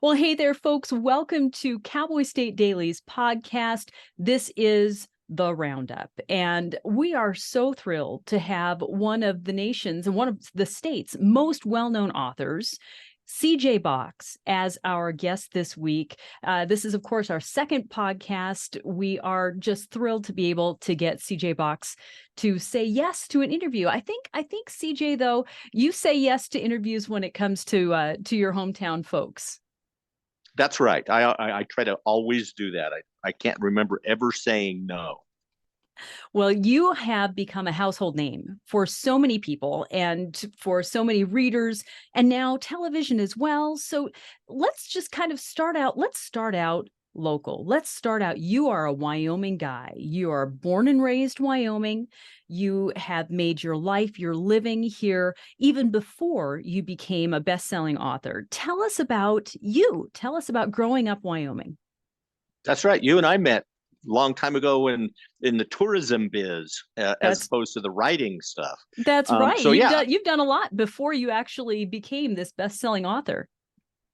Well, hey there, folks. Welcome to Cowboy State Daily's podcast. This is the Roundup, and we are so thrilled to have one of the nation's and one of the state's most well-known authors, CJ Box, as our guest this week. This is, of course, our second podcast. We are just thrilled to be able to get CJ Box to say yes to an interview. I think CJ, though, you say yes to interviews when it comes to your hometown folks. That's right. I try to always do that. I can't remember ever saying no. Well, you have become a household name for so many people and for so many readers, and now television as well. So let's just kind of start out. Let's start out local. Let's start out. You are a Wyoming guy. You are born and raised Wyoming. You have made your life, your living here, even before you became a best-selling author. Tell us about you. Tell us about growing up Wyoming. That's right. You and I met a long time ago in the tourism biz, as opposed to the writing stuff. That's right. So you've done a lot before you actually became this best-selling author.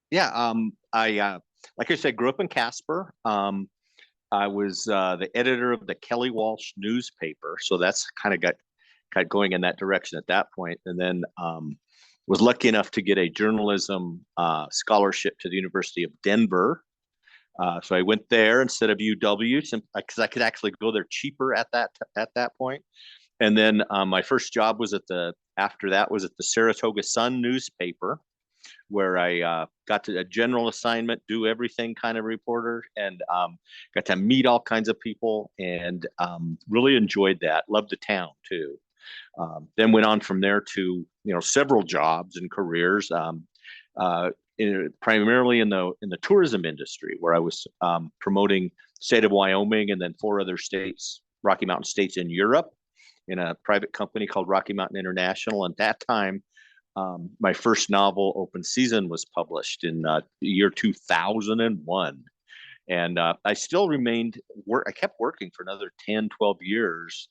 Yeah. I like I said, grew up in Casper. I was the editor of the Kelly Walsh newspaper, so that's kind of got going in that direction at that point, and then was lucky enough to get a journalism scholarship to the University of Denver. So I went there instead of UW because I could actually go there cheaper at that point. And then my first job was after that was at the Saratoga Sun newspaper, where I got to a general assignment, do everything kind of reporter, and got to meet all kinds of people, and really enjoyed that. Loved the town too. Then went on from there to several jobs and careers, primarily in the tourism industry, where I was promoting state of Wyoming and then 4 other states, Rocky Mountain states in Europe, in a private company called Rocky Mountain International. And at that time, my first novel, Open Season, was published in the year 2001. And I still I kept working for another 10, 12 years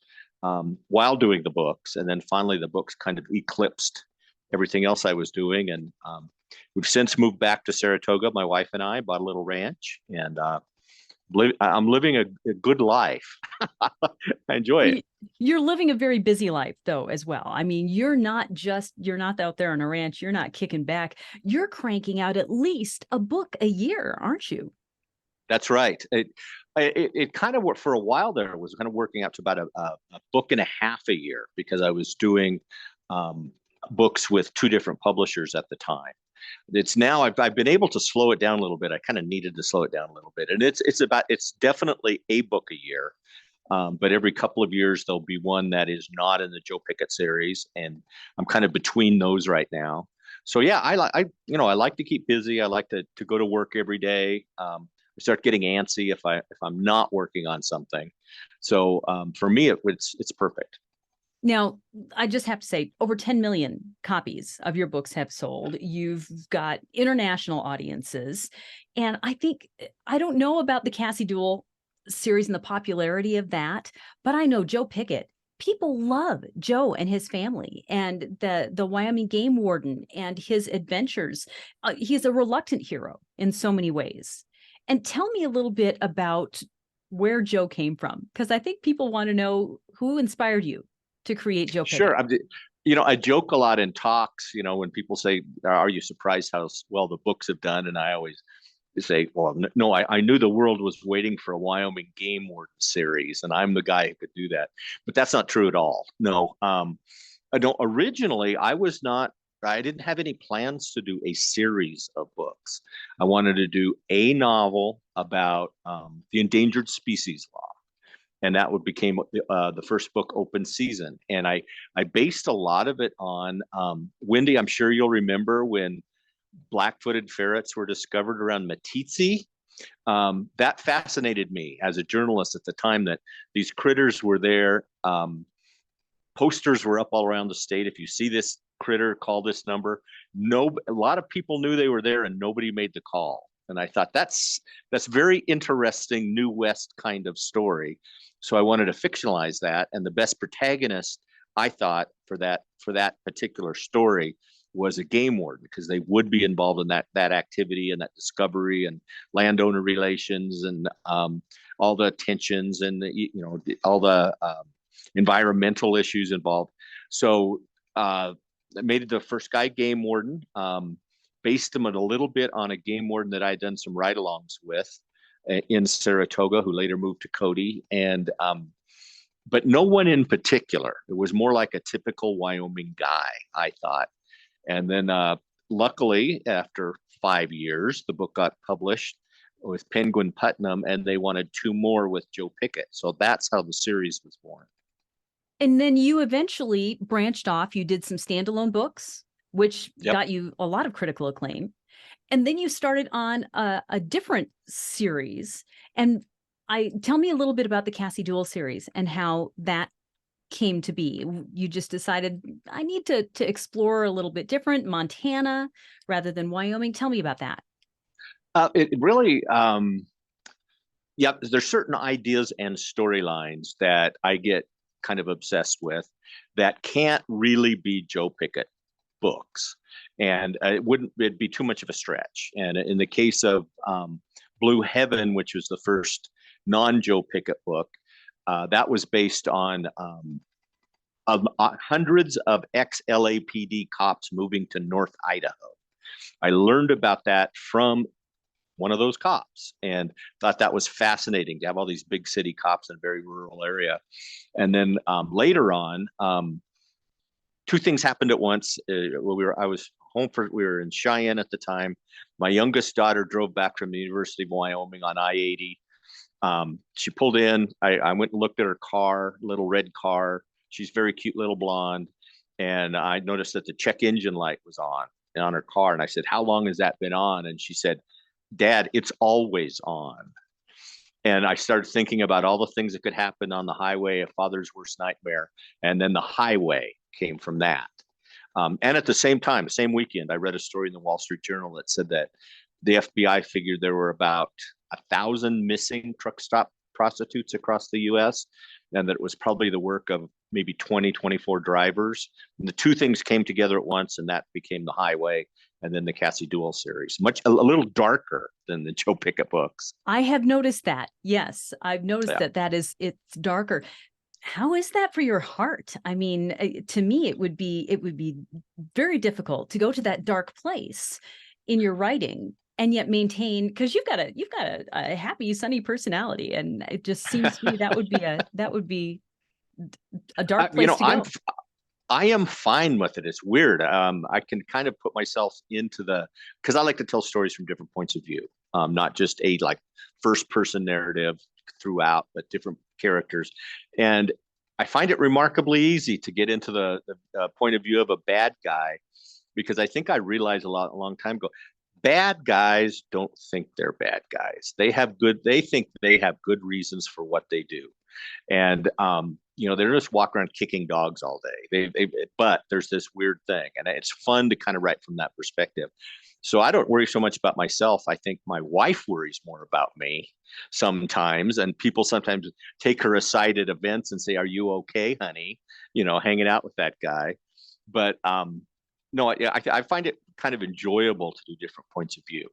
while doing the books. And then finally, the books kind of eclipsed everything else I was doing. And we've since moved back to Saratoga. My wife and I bought a little ranch, and I'm living a good life. I enjoy it. You're living a very busy life, though, as well. I mean, you're not out there on a ranch. You're not kicking back. You're cranking out at least a book a year, aren't you? That's right. It kind of worked for a while there. It was kind of working out to about a book and a half a year, because I was doing books with 2 different publishers at the time. It's now I've been able to slow it down a little bit. I kind of needed to slow it down a little bit, and it's definitely a book a year. But every couple of years there'll be one that is not in the Joe Pickett series, and I'm kind of between those right now. So yeah, I like to keep busy. I like to go to work every day. I start getting antsy if I'm not working on something. So for me, it's perfect. Now, I just have to say, over 10 million copies of your books have sold. You've got international audiences. And I don't know about the Cassie Duell series and the popularity of that, but I know Joe Pickett. People love Joe and his family, and the Wyoming game warden and his adventures. He's a reluctant hero in so many ways. And tell me a little bit about where Joe came from, because I think people want to know who inspired you to create Joe Pickett. Sure. I joke a lot in talks, when people say, are you surprised how well the books have done? And I always say, well, no, I knew the world was waiting for a Wyoming game warden series, and I'm the guy who could do that. But that's not true at all. No. I don't. Originally, I didn't have any plans to do a series of books. I wanted to do a novel about the endangered species law. And that became the first book, Open Season. And I based a lot of it on Wendy. I'm sure you'll remember when black-footed ferrets were discovered around Meeteetse. That fascinated me as a journalist at the time, that these critters were there. Posters were up all around the state. If you see this critter, call this number. A lot of people knew they were there, and nobody made the call. And I thought that's very interesting, New West kind of story. So I wanted to fictionalize that, and the best protagonist, I thought, for that particular story was a game warden because they would be involved in that activity and that discovery and landowner relations and all the tensions and all the environmental issues involved. So I made it the first guy game warden. Based him a little bit on a game warden that I had done some ride-alongs with in Saratoga, who later moved to Cody, and but no one in particular. It was more like a typical Wyoming guy, I thought. And then luckily, after 5 years, the book got published with Penguin Putnam, and they wanted 2 more with Joe Pickett. So that's how the series was born. And then you eventually branched off. You did some standalone books, which got you a lot of critical acclaim. And then you started on a different series. And tell me a little bit about the Cassie Duel series and how that came to be. You just decided, I need to explore a little bit different, Montana rather than Wyoming. Tell me about that. It really, there's certain ideas and storylines that I get kind of obsessed with that can't really be Joe Pickett books. And it'd be too much of a stretch. And in the case of Blue Heaven, which was the first non-Joe Pickett book, that was based on hundreds of ex-LAPD cops moving to North Idaho. I learned about that from one of those cops and thought that was fascinating to have all these big city cops in a very rural area. And then later on, 2 things happened at once. I was home we were in Cheyenne at the time. My youngest daughter drove back from the University of Wyoming on I-80. She pulled in. I went and looked at her car, little red car. She's very cute, little blonde. And I noticed that the check engine light was on her car. And I said, "How long has that been on?" And she said, "Dad, it's always on." And I started thinking about all the things that could happen on the highway, a father's worst nightmare. And then the highway came from that. And at the same time, same weekend, I read a story in the Wall Street Journal that said that the FBI figured there were about 1,000 missing truck stop prostitutes across the U.S., and that it was probably the work of maybe 20, 24 drivers. And the 2 things came together at once, and that became the highway. And then the Cassie Duel series, a little darker than the Joe Pickett books. I have noticed that. Yes, I've noticed it's darker. How is that for your heart? I mean, to me, it would be very difficult to go to that dark place in your writing and yet maintain, because you've got a happy, sunny personality, and it just seems to me that would be a dark place to go. I am fine with it. It's weird. I can kind of put myself into because I like to tell stories from different points of view, not just a first person narrative throughout, but different characters. And I find it remarkably easy to get into the point of view of a bad guy, because I think I realized a long time ago, bad guys don't think they're bad guys. They think they have good reasons for what they do. And, they're just walking around kicking dogs all day. But there's this weird thing, and it's fun to kind of write from that perspective. So I don't worry so much about myself. I think my wife worries more about me sometimes, and people sometimes take her aside at events and say, "Are you okay, honey?" Hanging out with that guy. But no, I find it kind of enjoyable to do different points of view.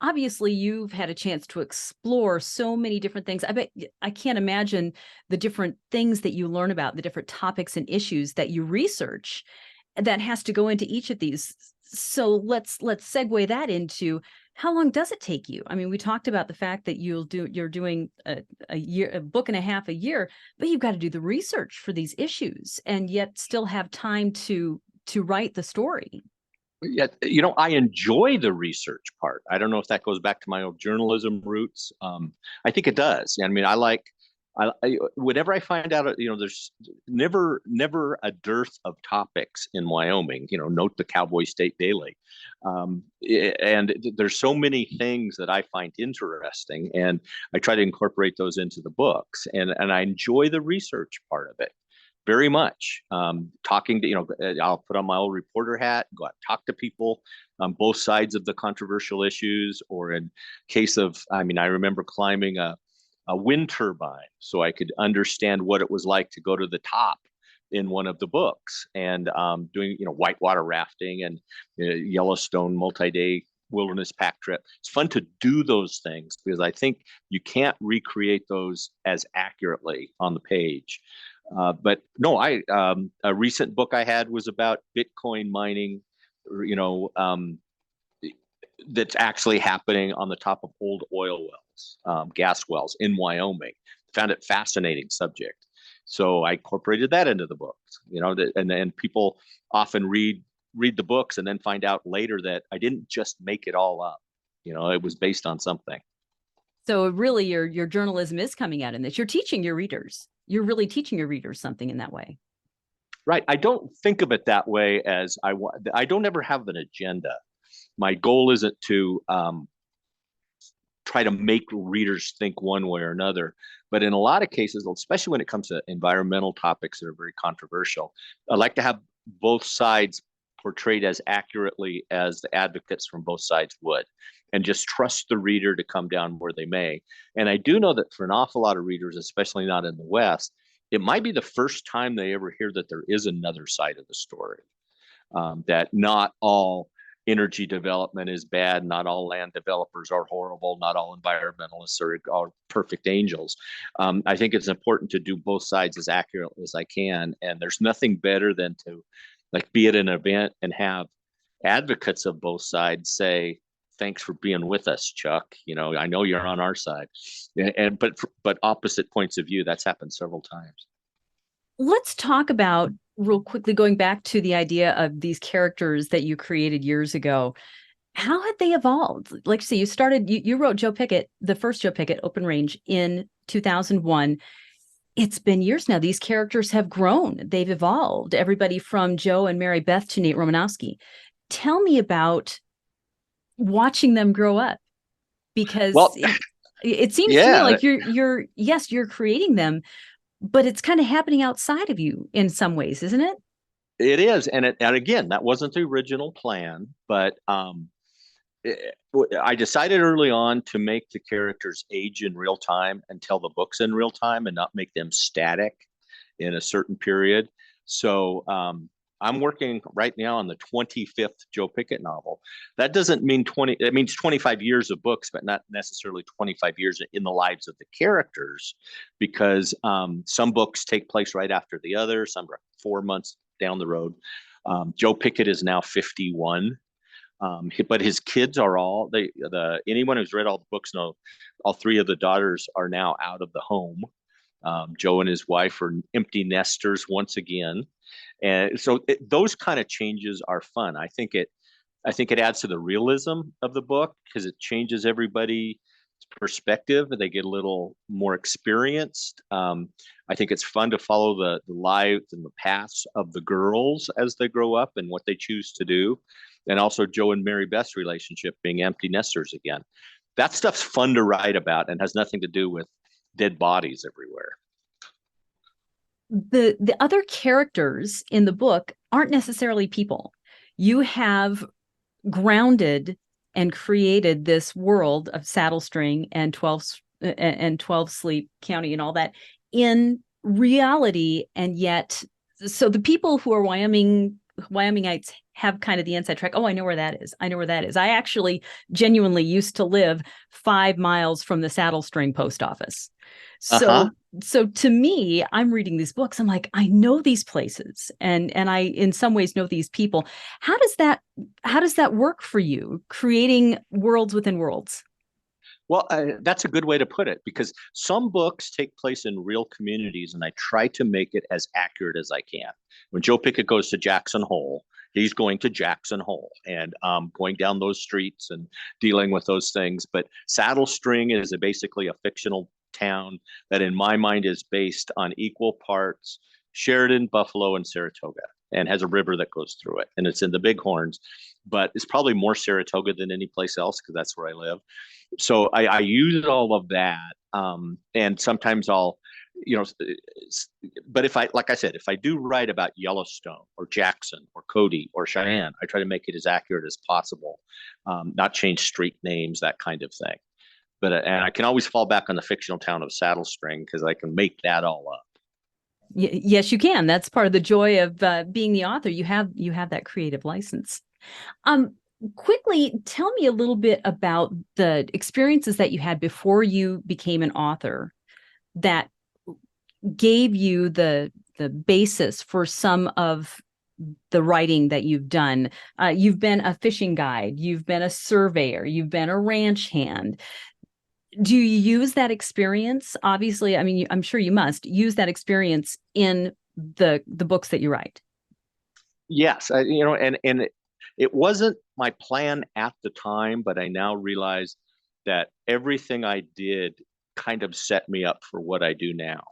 Obviously, you've had a chance to explore so many different things. I can't imagine the different things that you learn about, the different topics and issues that you research that has to go into each of these. So let's segue that into, how long does it take you? I mean, we talked about the fact that you're doing a book and a half a year, but you've got to do the research for these issues and yet still have time to write the story. Yeah, I enjoy the research part. I don't know if that goes back to my old journalism roots. I think it does. I mean, whenever I find out, there's never a dearth of topics in Wyoming. Note the Cowboy State Daily, and there's so many things that I find interesting, and I try to incorporate those into the books, and I enjoy the research part of it very much. Talking to, I'll put on my old reporter hat, go out and talk to people on both sides of the controversial issues, or in case of, I remember climbing a wind turbine so I could understand what it was like to go to the top in one of the books, and doing whitewater rafting and Yellowstone multi-day wilderness pack trip. It's fun to do those things because I think you can't recreate those as accurately on the page. But no, a recent book I had was about Bitcoin mining, you know, that's actually happening on the top of old oil wells, gas wells in Wyoming. Found it fascinating subject. So I incorporated that into the books, and then people often read the books and then find out later that I didn't just make it all up. It was based on something. So really your journalism is coming out in this. You're teaching your readers. You're really teaching your readers something in that way. Right. I don't think of it that way as I don't ever have an agenda. My goal isn't to try to make readers think one way or another. But in a lot of cases, especially when it comes to environmental topics that are very controversial, I like to have both sides portrayed as accurately as the advocates from both sides would, and just trust the reader to come down where they may. And I do know that for an awful lot of readers, especially not in the West, it might be the first time they ever hear that there is another side of the story, that not all energy development is bad. Not all land developers are horrible. Not all environmentalists are perfect angels. I think it's important to do both sides as accurately as I can. And there's nothing better than to be at an event and have advocates of both sides say, thanks for being with us, Chuck. I know you're on our side. But opposite points of view, that's happened several times. Let's talk about, real quickly, going back to the idea of these characters that you created years ago. How had they evolved? Like, say you wrote Joe Pickett, the first Joe Pickett, Open Range, in 2001. It's been years now. These characters have grown. They've evolved. Everybody from Joe and Mary Beth to Nate Romanowski. Tell me about watching them grow up, because Well, it seems to me yeah, like you're creating them, but it's kind of happening outside of you in some ways, isn't it? it is. And again, that wasn't the original plan, but I decided early on to make the characters age in real time and tell the books in real time and not make them static in a certain period. So I'm working right now on the 25th Joe Pickett novel. That doesn't mean 20, it means 25 years of books, but not necessarily 25 years in the lives of the characters, because some books take place right after the other, some are 4 months down the road. Joe Pickett is now 51. But his kids are anyone who's read all the books know all three of the daughters are now out of the home. Joe and his wife are empty nesters once again. And so those kind of changes are fun. I think it adds to the realism of the book because it changes everybody's perspective and they get a little more experienced. I think it's fun to follow the lives and the paths of the girls as they grow up and what they choose to do. And also Joe and Mary Beth's relationship being empty nesters again. That stuff's fun to write about and has nothing to do with dead bodies everywhere. The other characters in the book aren't necessarily people. You have grounded and created this world of Saddle String and 12 Sleep County and all that in reality. And yet, so the people who are Wyomingites have kind of the inside track. Oh, I know where that is. I know where that is. I actually genuinely used to live 5 miles from the Saddle String post office. So to me, I'm reading these books. I'm like, I know these places, and I, in some ways, know these people. How does that work for you, creating worlds within worlds? Well, that's a good way to put it, because some books take place in real communities, and I try to make it as accurate as I can. When Joe Pickett goes to Jackson Hole, he's going to Jackson Hole and going down those streets and dealing with those things. But Saddle String is basically a fictional town that in my mind is based on equal parts Sheridan, Buffalo, and Saratoga, and has a river that goes through it. And it's in the Bighorns, but it's probably more Saratoga than any place else because that's where I live. So I use all of that. And sometimes I'll, but like I said, if I do write about Yellowstone or Jackson or Cody or Cheyenne, I try to make it as accurate as possible, not change street names, that kind of thing. But and I can always fall back on the fictional town of Saddle String because I can make that all up. Yes, you can. That's part of the joy of being the author. You have that creative license. Um, Quickly tell me a little bit about the experiences that you had before you became an author that gave you the basis for some of the writing that you've done. You've been a fishing guide, you've been a surveyor, you've been a ranch hand. Do you use that experience? Obviously, I mean, I'm sure you must use that experience in the books that you write. Yes, you know, and it wasn't my plan at the time, but I now realize that everything I did kind of set me up for what I do now.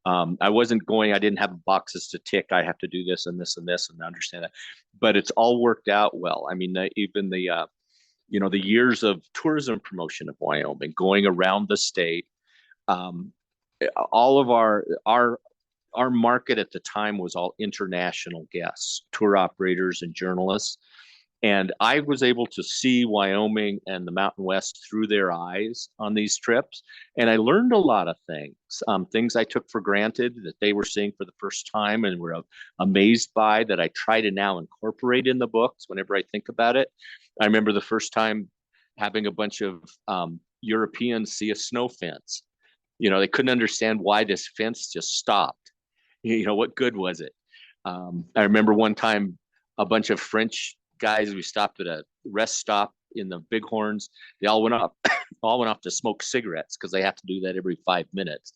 I wasn't going, I didn't have boxes to tick. I have to do this and this and this and understand that. But it's all worked out well. I mean, even you know, the years of tourism promotion of Wyoming, going around the state, um, all of our market at the time was all international guests, tour operators and journalists. And I was able to see Wyoming and the Mountain West through their eyes on these trips. And I learned a lot of things, things I took for granted that they were seeing for the first time and were amazed by, that I try to now incorporate in the books whenever I think about it. I remember the first time having a bunch of Europeans see a snow fence. You know, they couldn't understand why this fence just stopped. You know, what good was it? I remember one time a bunch of French guys, we stopped at a rest stop in the Bighorns. They all went up, all went off to smoke cigarettes because they have to do that every 5 minutes.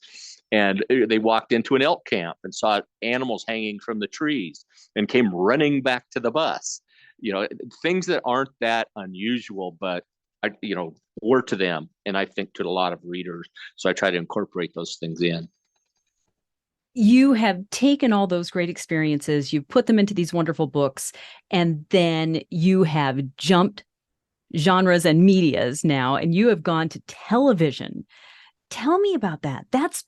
And they walked into an elk camp and saw animals hanging from the trees and came running back to the bus. You know, things that aren't that unusual, but you know, were to them, and I think to a lot of readers. So I try to incorporate those things in. You have taken all those great experiences, you've put them into these wonderful books, and then you have jumped genres and medias now, and you have gone to television. Tell me about that. That's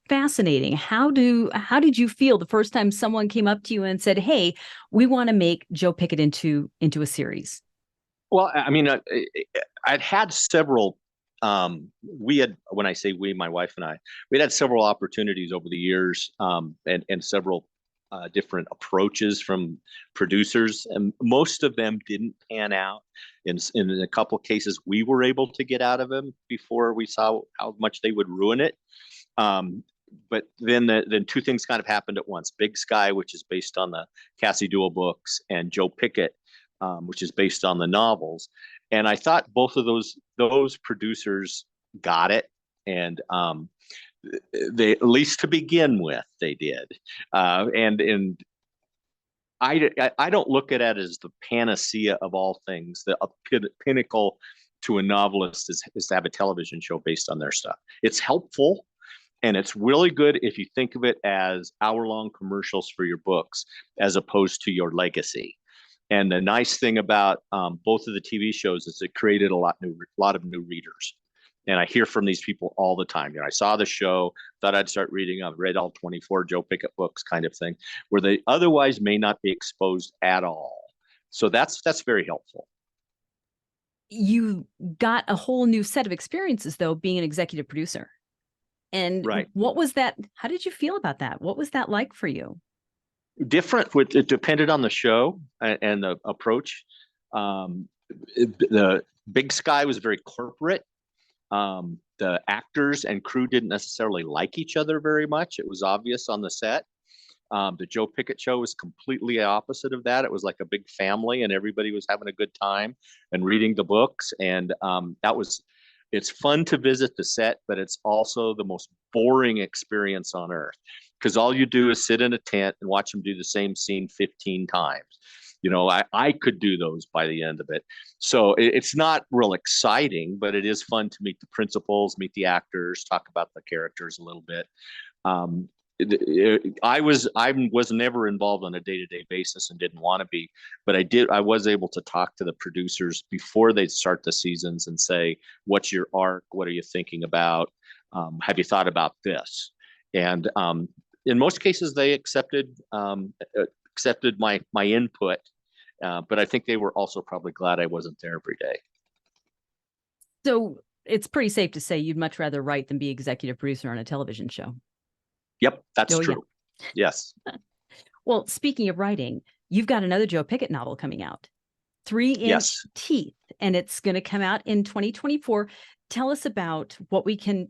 fascinating. How did you feel the first time someone came up to you and said, "Hey, we want to make Joe Pickett into a series"? Well, I mean, I'd had several. We had, when I say we, my wife and I, we had several opportunities over the years, and several different approaches from producers, and most of them didn't pan out. In a couple of cases, we were able to get out of them before we saw how much they would ruin it. But then two things kind of happened at once: Big Sky, which is based on the Cassie Duell books, and Joe Pickett, which is based on the novels. And I thought both of those producers got it, and they, at least to begin with, they did. And I don't look at it as the panacea of all things. The pinnacle to a novelist is to have a television show based on their stuff. It's helpful, and it's really good if you think of it as hour-long commercials for your books as opposed to your legacy. And the nice thing about both of the TV shows is it created a lot of new readers. And I hear from these people all the time. You know, I saw the show, thought I'd start reading. I've read all 24 Joe Pickett books, kind of thing, where they otherwise may not be exposed at all. So that's very helpful. You got a whole new set of experiences, though, being an executive producer. And Right. what was that? How did you feel about that? What was that like for you? Different. It depended on the show and the approach. The Big Sky was very corporate. The actors and crew didn't necessarily like each other very much. It was obvious on the set. The Joe Pickett show was completely opposite of that. It was like a big family, and everybody was having a good time and reading the books. And it's fun to visit the set, but it's also the most boring experience on earth, because all you do is sit in a tent and watch them do the same scene 15 times. You know, I could do those by the end of it. So it's not real exciting, but it is fun to meet the principals, meet the actors, talk about the characters a little bit. Um, I was never involved on a day-to-day basis and didn't want to be, but I was able to talk to the producers before they start the seasons and say, what's your arc? What are you thinking about? Have you thought about this? And in most cases, they accepted my input, but I think they were also probably glad I wasn't there every day. So it's pretty safe to say you'd much rather write than be executive producer on a television show. Yep, that's Oh, yeah. true. Yes. Well, speaking of writing, you've got another Joe Pickett novel coming out, 3-inch Yes. Teeth, and it's going to come out in 2024. Tell us about what can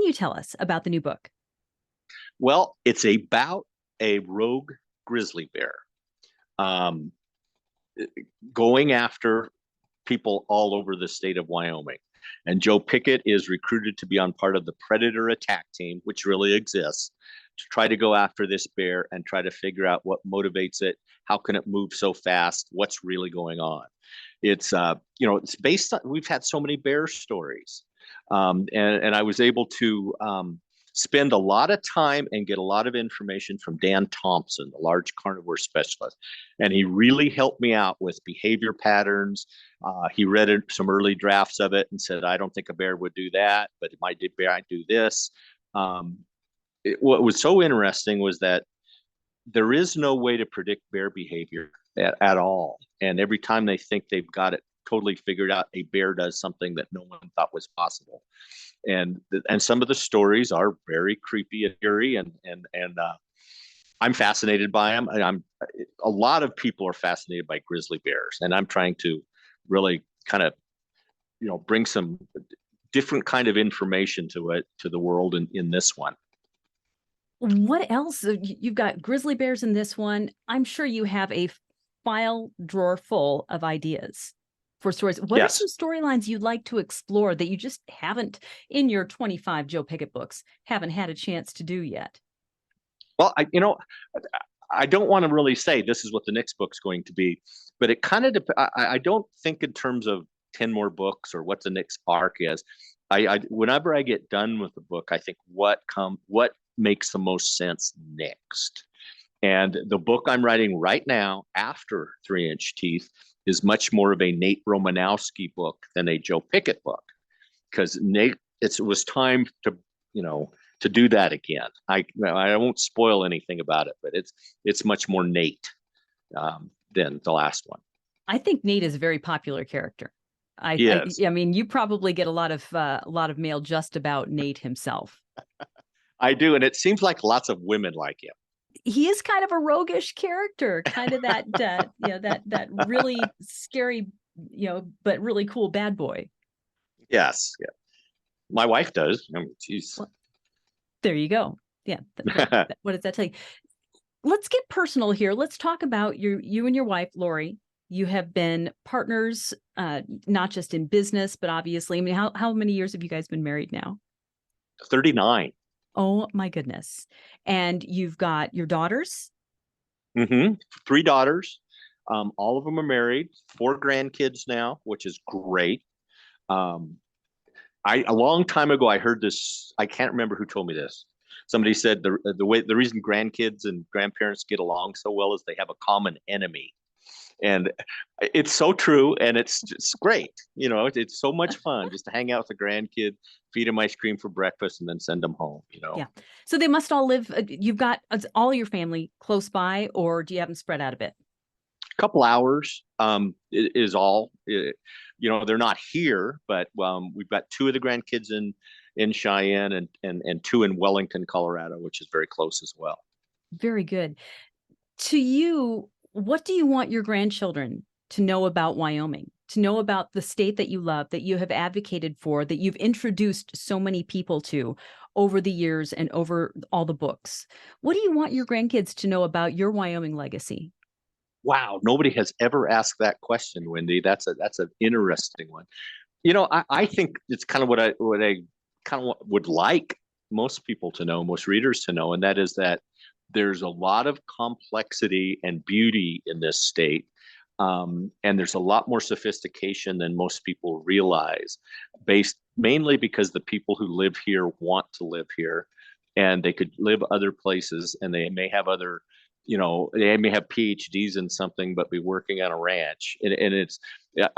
you tell us about the new book? Well, it's about a rogue grizzly bear um, going after people all over the state of Wyoming. And Joe Pickett is recruited to be on part of the predator attack team, which really exists, to try to go after this bear and try to figure out what motivates it. How can it move so fast? What's really going on? It's it's based on, we've had so many bear stories, and I was able to spend a lot of time and get a lot of information from Dan Thompson, the large carnivore specialist, and he really helped me out with behavior patterns. He read some early drafts of it and said, "I don't think a bear would do that, but it might do this." What was so interesting was that there is no way to predict bear behavior at all. And every time they think they've got it totally figured out, a bear does something that no one thought was possible. And some of the stories are very creepy and eerie, and I'm fascinated by them. I'm A lot of people are fascinated by grizzly bears, and I'm trying to really kind of bring some different kind of information to the world in this one. What else? You've got grizzly bears in this one. I'm sure you have a file drawer full of ideas for stories. What are Yes. some storylines you'd like to explore that you just haven't, in your 25 Joe Pickett books, haven't had a chance to do yet? Well, I don't want to really say this is what the next book's going to be, but it kind of I don't think in terms of 10 more books or what the next arc is. Whenever I get done with the book, I think what makes the most sense next. And the book I'm writing right now after 3-inch Teeth is much more of a Nate Romanowski book than a Joe Pickett book, because it was time to do that again. I won't spoil anything about it, but it's much more Nate than the last one. I think Nate is a very popular character. Yes. I mean, you probably get a lot of mail just about Nate himself. I do, and it seems like lots of women like him. He is kind of a roguish character, kind of that that really scary, but really cool bad boy. Yes, yeah. My wife does. I mean, she's. Well, there you go. Yeah. What does that tell you? Let's get personal here. Let's talk about you and your wife, Lori. You have been partners, not just in business, but obviously, I mean, how many years have you guys been married now? 39. Oh my goodness. And you've got your daughters? Mm-hmm. 3 daughters. All of them are married. 4 grandkids now, which is great. Um, a long time ago, I heard this. I can't remember who told me this. Somebody said the reason grandkids and grandparents get along so well is they have a common enemy. And it's so true, and it's just great. It's so much fun just to hang out with the grandkid, feed them ice cream for breakfast, and then send them home. Yeah. So they must all live. You've got all your family close by, or do you have them spread out a bit? A couple hours is all. They're not here, but we've got 2 of the grandkids in Cheyenne and 2 in Wellington, Colorado, which is very close as well. Very good. To you, what do you want your grandchildren to know about Wyoming, to know about the state that you love, that you have advocated for, that you've introduced so many people to over the years and over all the books? What do you want your grandkids to know about your Wyoming legacy? Wow, nobody has ever asked that question, Wendy. That's an interesting one. I think it's kind of what I kind of would like most people to know, most readers to know, and that is that there's a lot of complexity and beauty in this state. And there's a lot more sophistication than most people realize, based mainly because the people who live here want to live here, and they could live other places, and they may have they may have PhDs in something, but be working on a ranch.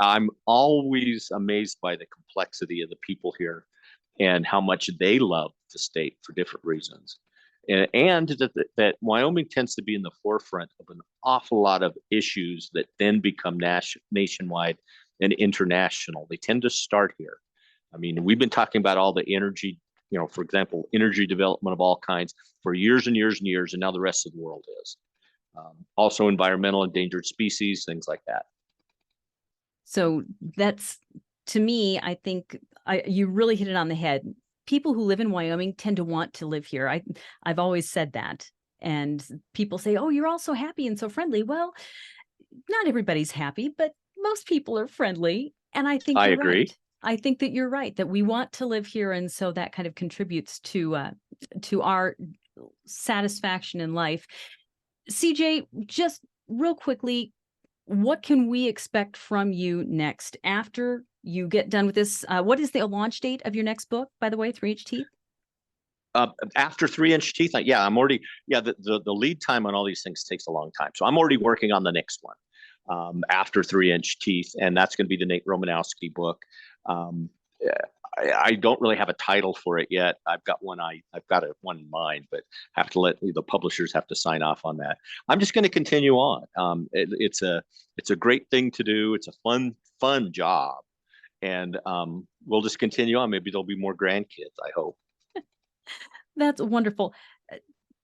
I'm always amazed by the complexity of the people here and how much they love the state for different reasons. And that Wyoming tends to be in the forefront of an awful lot of issues that then become nationwide and international. They tend to start here. I mean, we've been talking about all the energy for example, energy development of all kinds for years and years and years, and now the rest of the world is. Also environmental endangered species, things like that. So that's, to me, I think you really hit it on the head. People who live in Wyoming tend to want to live here. I've always said that. And people say, oh, you're all so happy and so friendly. Well, not everybody's happy, but most people are friendly. And I think I you're agree. right. I think that you're right, that we want to live here. And so that kind of contributes to our satisfaction in life. CJ, just real quickly, what can we expect from you next after you get done with this? What is the launch date of your next book, by the way, 3-Inch Teeth? After 3-Inch Teeth, I'm already, the lead time on all these things takes a long time. So I'm already working on the next one after 3-Inch Teeth, and that's going to be the Nate Romanowski book. I don't really have a title for it yet. I've got one in mind, but have to let the publishers have to sign off on that. I'm just going to continue on. It's a great thing to do. It's a fun job, and we'll just continue on. Maybe there'll be more grandkids, I hope. That's wonderful.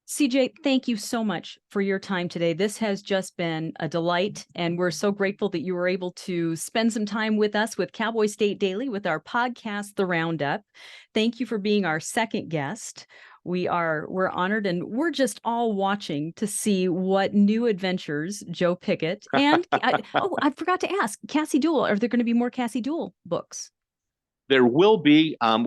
CJ, thank you so much for your time today. This has just been a delight, and we're so grateful that you were able to spend some time with us with Cowboy State Daily with our podcast, The Roundup. Thank you for being our second guest. We're honored, and we're just all watching to see what new adventures Joe Pickett and I forgot to ask, Cassie Duell. Are there going to be more Cassie Duell books? There will be. I've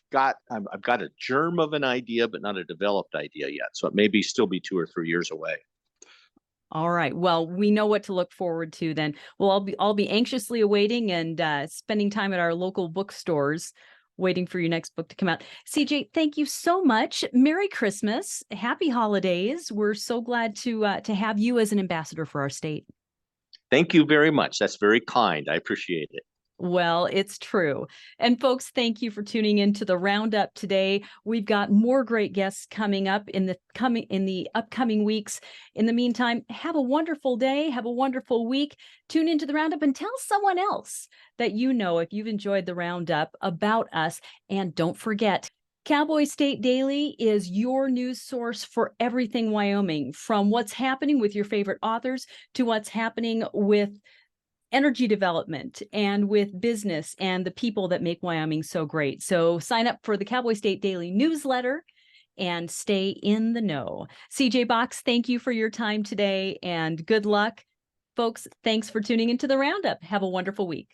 got a germ of an idea, but not a developed idea yet. So it may still be 2 or 3 years away. All right. Well, we know what to look forward to then. We'll all be anxiously awaiting and spending time at our local bookstores waiting for your next book to come out. CJ, thank you so much. Merry Christmas. Happy holidays. We're so glad to have you as an ambassador for our state. Thank you very much. That's very kind. I appreciate it. Well, it's true. And folks, thank you for tuning into the Roundup today. We've got more great guests coming up in the upcoming weeks. In the meantime, have a wonderful day. Have a wonderful week. Tune into the Roundup and tell someone else that you know, if you've enjoyed the Roundup, about us. And don't forget, Cowboy State Daily is your news source for everything Wyoming, from what's happening with your favorite authors to what's happening with energy development and with business and the people that make Wyoming so great. So sign up for the Cowboy State Daily newsletter and stay in the know. CJ Box, thank you for your time today and good luck. Folks, thanks for tuning into the Roundup. Have a wonderful week.